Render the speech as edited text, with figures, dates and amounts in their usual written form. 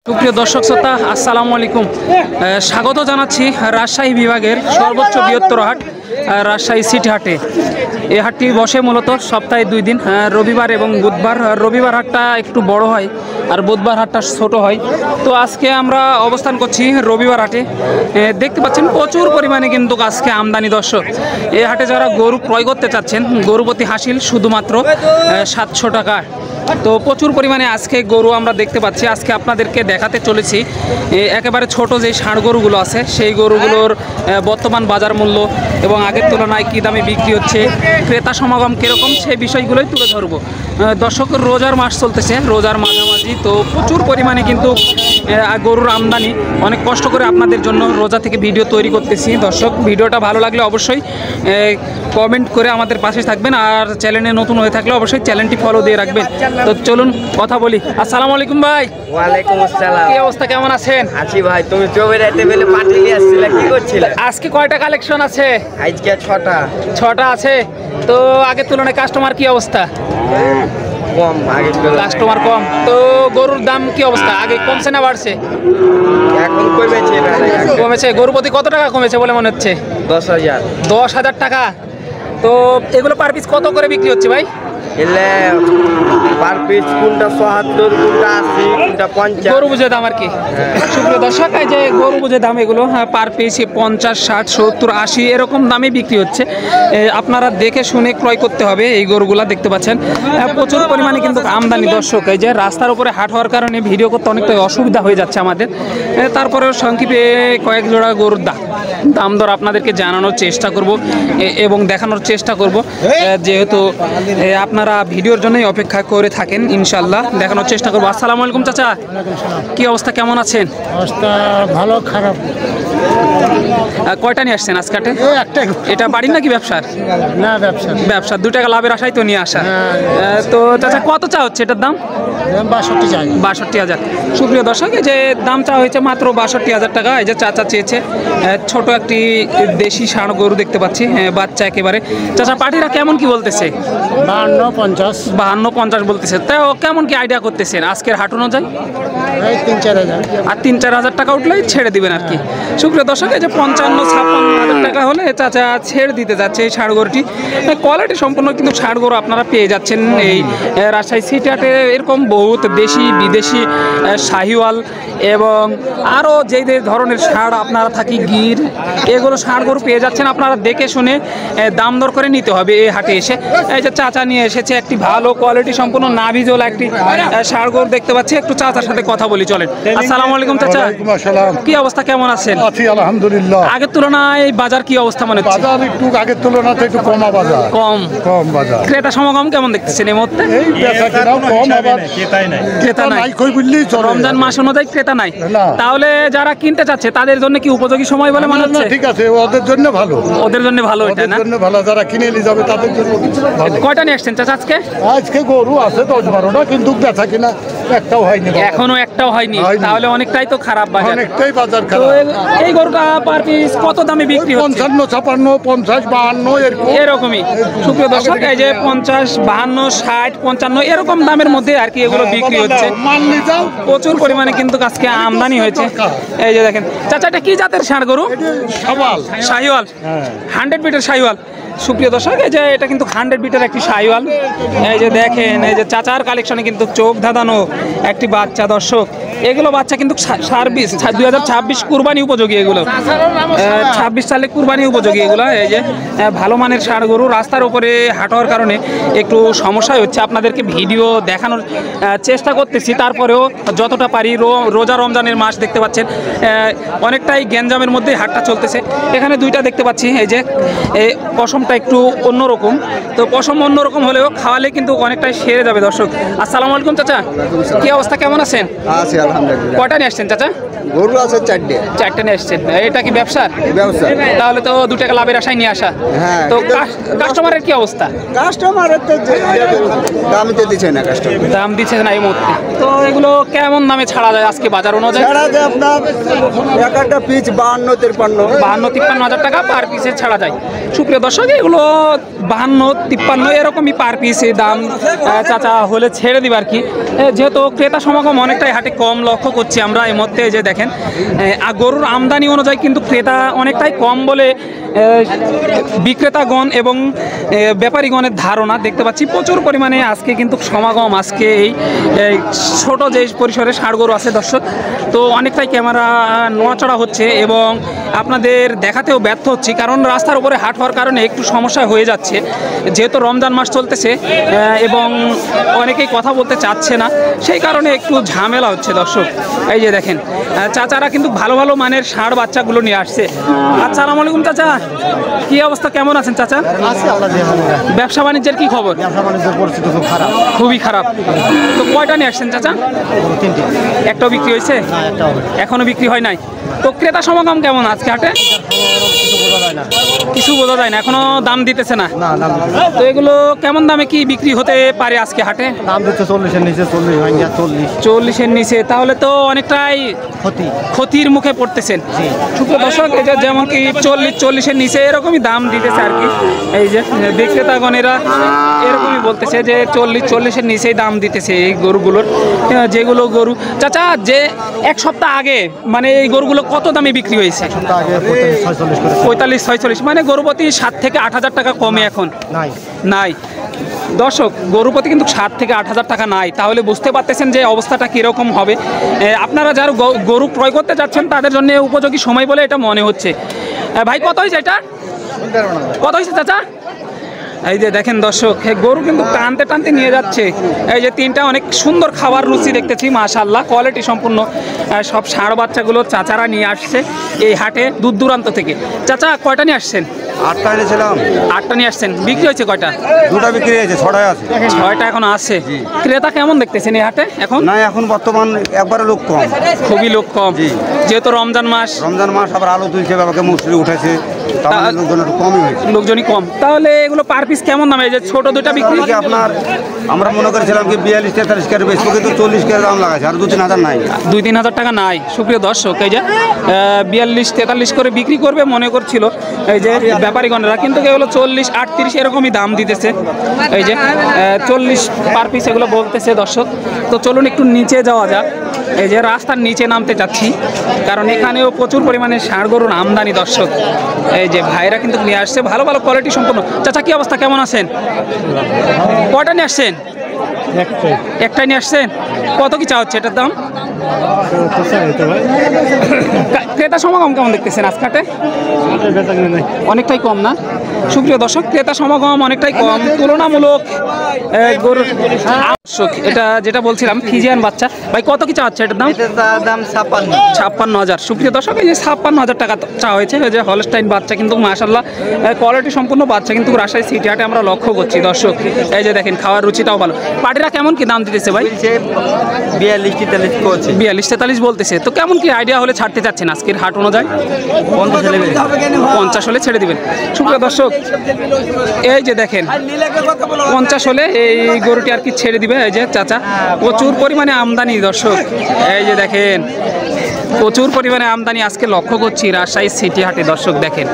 সুপ্রিয় দর্শক শ্রোতা, আসসালামু আলাইকুম। স্বাগত জানাচ্ছি রাজশাহী বিভাগের সর্বোচ্চ বৃহত্তর হাট রাজশাহী সিটি হাটে। এই হাটটি বসে মূলত সপ্তাহে 2 দিন, রবিবার এবং বুধবার। রবিবার হাটটা একটু বড় হয় আর বুধবার হাটটা ছোট হয়। তো আজকে আমরা অবস্থান করছি রবিবার হাটে। দেখতে পাচ্ছেন প্রচুর পরিমাণে কিন্তু আজকে আমদানি। দর্শক, এই হাটে যারা গরু ক্রয় করতে চাচ্ছেন, গরু প্রতি হাসিল শুধুমাত্র 700 টাকা। তো প্রচুর পরিমাণে আজকে গরু আমরা দেখতে পাচ্ছি। আজকে আপনাদেরকে দেখাতে চলেছি একেবারে ছোট যে ষাঁড় গরুগুলো আছে সেই গরুগুলোর বর্তমান বাজার মূল্য এবং আগের তুলনায় কী দামে বিক্রি হচ্ছে, ক্রেতা সমাগম কীরকম, সেই বিষয়গুলোই তুলে ধরবো। দর্শক, রোজার মাস চলতেছে, রোজার মাঝামাঝি, তো প্রচুর পরিমাণে কিন্তু গরুর আমদানি। অনেক কষ্ট করে আপনাদের জন্য রোজা থেকে ভিডিও তৈরি করতেছি। দর্শক, ভিডিওটা ভালো লাগলে অবশ্যই কমেন্ট করে আমাদের পাশে থাকবেন, আর চ্যানেলে নতুন হয়ে থাকলে অবশ্যই চ্যানেলটি ফলো দিয়ে রাখবেন। তো চলুন কথা বলি। আসসালামু আলাইকুম ভাই। ওয়ালাইকুম আসসালাম। কি অবস্থা, কেমন আছেন? আছি ভাই। তুমি চোবের টেবিলে পার্টি নিয়ে আসছিলে, কি করছিলে? আজকে কয়টা কালেকশন আছে? আজকে 6টা আছে। তো আগের তুলনায় কাস্টমার কি অবস্থা? কম, আগে কাস্টমার কম। তো গরুর দাম কি অবস্থা? আগে কমছে না বাড়ছে? এখন কমেছে। কমেছে। গরু প্রতি কত টাকা কমেছে বলে মনে হচ্ছে? 10,000। 10,000 টাকা। তো এগুলো পার পিস কত করে বিক্রি হচ্ছে ভাই? এলে পার পিস কোনটা ৭৪, কোনটা ৮০, কোনটা ৫০। গরু বুঝে দাম আর কি। সুপ্রিয় দর্শক, এই যে গরু বুঝে দাম এগুলো পার পিস ৫০, ৬০, ৭০, ৮০ এরকম দামে বিক্রি হচ্ছে। আপনারা দেখে শুনে ক্রয় করতে হবে। এই গরুগুলা দেখতে পাচ্ছেন প্রচুর পরিমাণে কিন্তু আমদানি। দর্শক, এই যে রাস্তার উপরে হাট হওয়ার কারণে ভিডিও করতে অনেকটা অসুবিধা হয়ে যাচ্ছে আমাদের। তারপরেও সংক্ষেপে কয়েক জোড়া গরুর দাম দর আপনাদেরকে জানানোর চেষ্টা করব এবং দেখানোর চেষ্টা করব, যেহেতু আপনারা ভিডিওর জন্যই অপেক্ষা করে থাকেন। ইনশাল্লাহ দেখানোর চেষ্টা করবো। আসসালামু আলাইকুম চাচা, কি অবস্থা, কেমন আছেন? অবস্থা ভালো খারাপ। কয়টা নিয়ে আসছেন আজকে হাটে? এটা বাড়ির নাকি ব্যবসার? না, ব্যবসা। 2 টাকা লাভের আশায় তো নিয়ে আসা। তো চাচা কত চা হচ্ছে এটার দাম? 62,000। সুপ্রিয় দর্শক, এই যে দাম চা হয়েছে মাত্র 62,000 টাকা। এই যে চাচা চেয়েছে ছোট একটি দেশি ষাঁড় গরু দেখতে পাচ্ছি, বাচ্চা একেবারে। চাচা পাটিরা কেমন কি বলতেছে? 52-50 বলতেছে। তাও কেমন কি আইডিয়া করতেছেন আজকের হাট অনুযায়ী? 3-4 আর 3-4 টাকা উঠলেই ছেড়ে দিবেন আর কি। সুপ্রিয় দর্শক, এই যে 55-56 টাকা হলে চাচা ছেড়ে দিতে যাচ্ছে এই ষাঁড় গরুটি। কোয়ালিটি সম্পূর্ণ কিন্তু ষাঁড় গরু আপনারা পেয়ে যাচ্ছেন এই রাজশাহী সিটি হাটে। এরকম বহুত দেশি বিদেশি শাহিওয়াল এবং আরও যে ধরনের ষাঁড় আপনারা থাকি গির, এগুলো ষাঁড় গরু পেয়ে যাচ্ছেন। আপনারা দেখে শুনে দাম দর করে নিতে হবে এই হাটে এসে। এই যে চাচা নিয়ে এসেছে একটি ভালো কোয়ালিটি সম্পূর্ণ নাভিজোলা একটি ষাঁড় গরু দেখতে পাচ্ছি। একটু চাচার সাথে কথা বলি, চলেন। আসসালামু আলাইকুম চাচা, কি অবস্থা, কেমন আছেন? আছি আলহামদুলিল্লাহ। আগের তুলনায় বাজার কি অবস্থা মনে হচ্ছে? বাজার একটু আগের তুলনাতে একটু কম বাজার। কম বাজার। ক্রেতা সমাগম কেমন দেখতেছেন এই মুহূর্তে? এই বেচা কেনাও কম, আবার ক্রেতা নাই। কই বুঝলি রমজান মাস অনুযায়ী ক্রেতা নাই। না। তাহলে যারা কিনতে চাচ্ছে তাদের জন্য কি উপযোগী সময় বলে মনে হচ্ছে? ঠিক আছে, ওদের জন্য ভালো। ওদের জন্য ভালো এটা না? ওদের জন্য ভালো, যারা কিনে নিয়ে যাবে তাদের জন্য ভালো। কয়টা নিয়ে আসছেন চাচা আজকে? আজকে গরু আছে 10-12টা, কিন্তু বেচা কিনা একটাও হয়নি। এখনো একটাও হয়নি। তাহলে অনেকটাই তো খারাপ বাজার। অনেকটাই বাজার তো খারাপ। এই গরুটা পার পিস কত দামে বিক্রি হচ্ছে? 55, 56, 50, 52 এরকমই। সুপ্রিয় দর্শক, এই যে 50, 52, 60, 55 এরকম দামের মধ্যে আর কি এগুলো বিক্রি হচ্ছে। প্রচুর পরিমাণে কিন্তু আজকে আমদানি হয়েছে। এই যে দেখেন চাচা, এটা কি জাতের ষাঁড় গরু? শাহিওয়াল। 100 বিটের শাহিওয়াল। সুপ্রিয় দর্শক, এই যে এটা কিন্তু 100 বিটের একটি শাহিওয়াল। এই যে দেখেন, এই যে চাচার কালেকশনে কিন্তু চোখ ধাঁধানো একটি বাচ্চা। দর্শক, এগুলো বাচ্চা কিন্তু 2026 কুরবানি উপযোগী। এগুলো 26 সালে কুরবানি উপযোগী এগুলো। এই যে ভালো মানের ষাঁড় গরু। রাস্তার উপরে হাঁটার কারণে একটু সমস্যাই হচ্ছে, আপনাদেরকে ভিডিও দেখানোর চেষ্টা করতেছি। তারপরেও যতটা পারি, রোজা রমজানের মাস দেখতে পাচ্ছেন, অনেকটাই গ্যাঞ্জামের মধ্যে হাটটা চলতেছে। এখানে 2টা দেখতে পাচ্ছি। এই যে এই পশমটা একটু অন্যরকম, তো পশম অন্যরকম হলেও খাওয়ালে কিন্তু অনেকটাই সেরে যাবে। দর্শক, আসসালামু আলাইকুম চাচা, কি অবস্থা, কেমন আছেন? আছি আলহামদুলিল্লাহ। কয়টা নিয়ে আসছেন চাচা? গরু আছে 4টে। 4টে নিয়ে এসছেন, এটা কি ব্যবসার? ব্যবসা। তাহলে তো 2 টাকা লাভের আশায় নিয়ে আসা। হ্যাঁ। তো কাস্টমারের কি অবস্থা? কাস্টমারের তো দামতে দিচ্ছে না, কাস্টমার দাম দিচ্ছে না এই মুহূর্তে। তো এগুলো কেমন দামে ছাড়া যায় আজকে বাজার অনুযায়ী? ছাড়া যায় আপনার এক একটা পিস 52-53 হাজার টাকা পার পিসে ছাড়া যায়। সুপ্রিয় দর্শক, এগুলো 52-53 এরকমই পার পিসে দাম চাচা হলে ছেড়ে দিবে আর কি। যেহেতু ক্রেতা সমাগম অনেকটাই হাটে কম লক্ষ্য করছি আমরা এই মুহূর্তে। যে দেখেন গরুর আমদানি অনুযায়ী কিন্তু ক্রেতা অনেকটাই কম বলে বিক্রেতাগণ এবং ব্যাপারীগণের ধারণা দেখতে পাচ্ছি। প্রচুর পরিমাণে আজকে কিন্তু সমাগম আজকে এই ছোট যে পরিসরে ষাঁড় গরু আছে দর্শক, তো অনেকটাই ক্যামেরা নোয়াচড়া হচ্ছে এবং আপনাদের দেখাতেও ব্যর্থ হচ্ছি, কারণ রাস্তার উপরে হাট হওয়ার কারণে একটু সমস্যা হয়ে যাচ্ছে। যেহেতু রমজান মাস চলতেছে এবং অনেকেই কথা বলতে চাচ্ছে না, সেই কারণে একটু ঝামেলা হচ্ছে দর্শক। এই যে দেখেন চাচারা কিন্তু ভালো ভালো মানের ষাঁড় বাচ্চাগুলো নিয়ে আসছে। আসসালামু আলাইকুম চাচা, কি অবস্থা, কেমন আছেন চাচা? ব্যবসা বাণিজ্যের কি খবর? খুবই খারাপ। তো কয়টা নিয়ে আসছেন চাচা? 3টে। একটাও বিক্রি হয়েছে? এখনো বিক্রি হয় নাই। তো ক্রেতা সমাগম কেমন আজকে হাটে? কিছু বোঝা যায় না, এখনো দাম দিতেছে না। তো এগুলো কেমন দামে কি বিক্রি হতে পারে আজকে হাটে? দাম দিচ্ছে 40-এর নিচে, 40-এর নিচে। তাহলে তো অনেকটাই ক্ষতির মুখে পড়তেছেন। সুপ্রিয় দর্শক, এটা যেমন কি 40-40-এর নিচে এরকমই দাম দিতেছে আর কি। এই যে বিক্রেতাগণেরা এরকমই বলতেছে যে 40-40-এর নিচেই দাম দিতেছে এই গরুগুলোর। যেগুলো গরু চাচা যে এক সপ্তাহ আগে মানে এই গরুগুলো কত দামে বিক্রি হয়েছে? 45-46, মানে গরুপতি 7 থেকে 8 হাজার টাকা কমে এখন নাই। দর্শক, গরুপতি কিন্তু 7 থেকে 8 হাজার টাকা নাই। তাহলে বুঝতে পারতেছেন যে অবস্থাটা কীরকম হবে। আপনারা যারা গরু ক্রয় করতে যাচ্ছেন তাদের জন্য উপযোগী সময় বলে এটা মনে হচ্ছে। ভাই কত হয়েছে এটা? কত হয়েছে চাচা? এই যে দেখেন দর্শক, গরু কিন্তু টানতে টানতে নিয়ে যাচ্ছে। এই যে 3টা অনেক সুন্দর খাবার রুচি দেখতেছি, মাশাআল্লাহ কোয়ালিটি সম্পূর্ণ সব ষাঁড় বাচ্চাগুলো চাচারা নিয়ে আসছে এই হাটে দূর দূরান্ত থেকে। চাচা কয়টা নিয়ে আসছেন? 8টা এনেছিলাম। 8টা নিয়ে আসছেন, বিক্রি হয়েছে কয়টা? 2টা বিক্রি হয়েছে, 6টা আছে। 6টা এখনো আছে। ক্রেতা কেমন দেখতেছেন এই হাটে এখন? না, এখন বর্তমান একবারে লোক কম, খুবই লোক কম। যেহেতু রমজান মাস আবার আলু তুলছে, বাবাকে মুসরি উঠেছে, লোকজনই কম। তাহলে এগুলো পার পিস কেমন দামে? এই যে ছোট 2টা বিক্রি আপনার আমরা মনে করেছিলাম কি 42-43 করে বেচবো, কিন্তু 40 করে দাম লাগাছে, আর 2-3 হাজার নাই, 2-3 হাজার টাকা নাই। সুপ্রিয় দর্শক, এই যে 42-43 করে বিক্রি করবে মনে করছিল এই যে ব্যাপারীগণরা, কিন্তু এগুলো 40-38 এরকমই দাম দিতেছে। এই যে 40 পার পিস এগুলো বলতেছে দর্শক। তো চলুন একটু নিচে যাওয়া যাক। এই যে রাস্তার নিচে নামতে চাচ্ছি, কারণ এখানেও প্রচুর পরিমাণে ষাঁড় গরুর আমদানি দর্শক। এই যে ভাইরা কিন্তু নিয়ে আসছে ভালো ভালো কোয়ালিটি সম্পন্ন। চাচা কি অবস্থা, কেমন আছেন? কয়টা নিয়ে আসছেন? একটাই নিয়ে আসছেন। কত কি চা হচ্ছে এটার দাম? ক্রেতা সমাগম কেমন দেখতেছেন আজকাটে? অনেকটাই কম না? সুপ্রিয় দর্শক, ক্রেতা সমাগম অনেকটাই কম তুলনামূলক গরুর। এটা যেটা বলছিলাম ফিজিয়ান বাচ্চা, ভাই কত কি চা হচ্ছে এটার দাম? দাম 56 হাজার। সুপ্রিয় দর্শক, এই যে 56 হাজার টাকা চা হয়েছে। এই যে হলস্টাইন বাচ্চা কিন্তু মাশাআল্লাহ কোয়ালিটি সম্পূর্ণ বাচ্চা কিন্তু রাজশাহী সিটি হাটে আমরা লক্ষ্য করছি দর্শক। এই যে দেখেন খাওয়ার রুচিটাও ভালো। পাটিরা কেমন কি দাম দিতেছে ভাই? 42-43 বলতেছে। তো কেমন কি আইডিয়া হলে ছাড়তে চাচ্ছেন আজকের হাট অনুযায়ী? 50 হলে ছেড়ে দিবেন। সুপ্রিয় দর্শক, এই যে দেখেন 50 হলে এই গরুটি আর কি ছেড়ে দিবে। এই যে চাচা, প্রচুর পরিমাণে আমদানি দর্শক। এই যে দেখেন প্রচুর পরিমাণে আমদানি আজকে লক্ষ্য করছি রাজশাহী সিটি হাটে দর্শক। দেখেন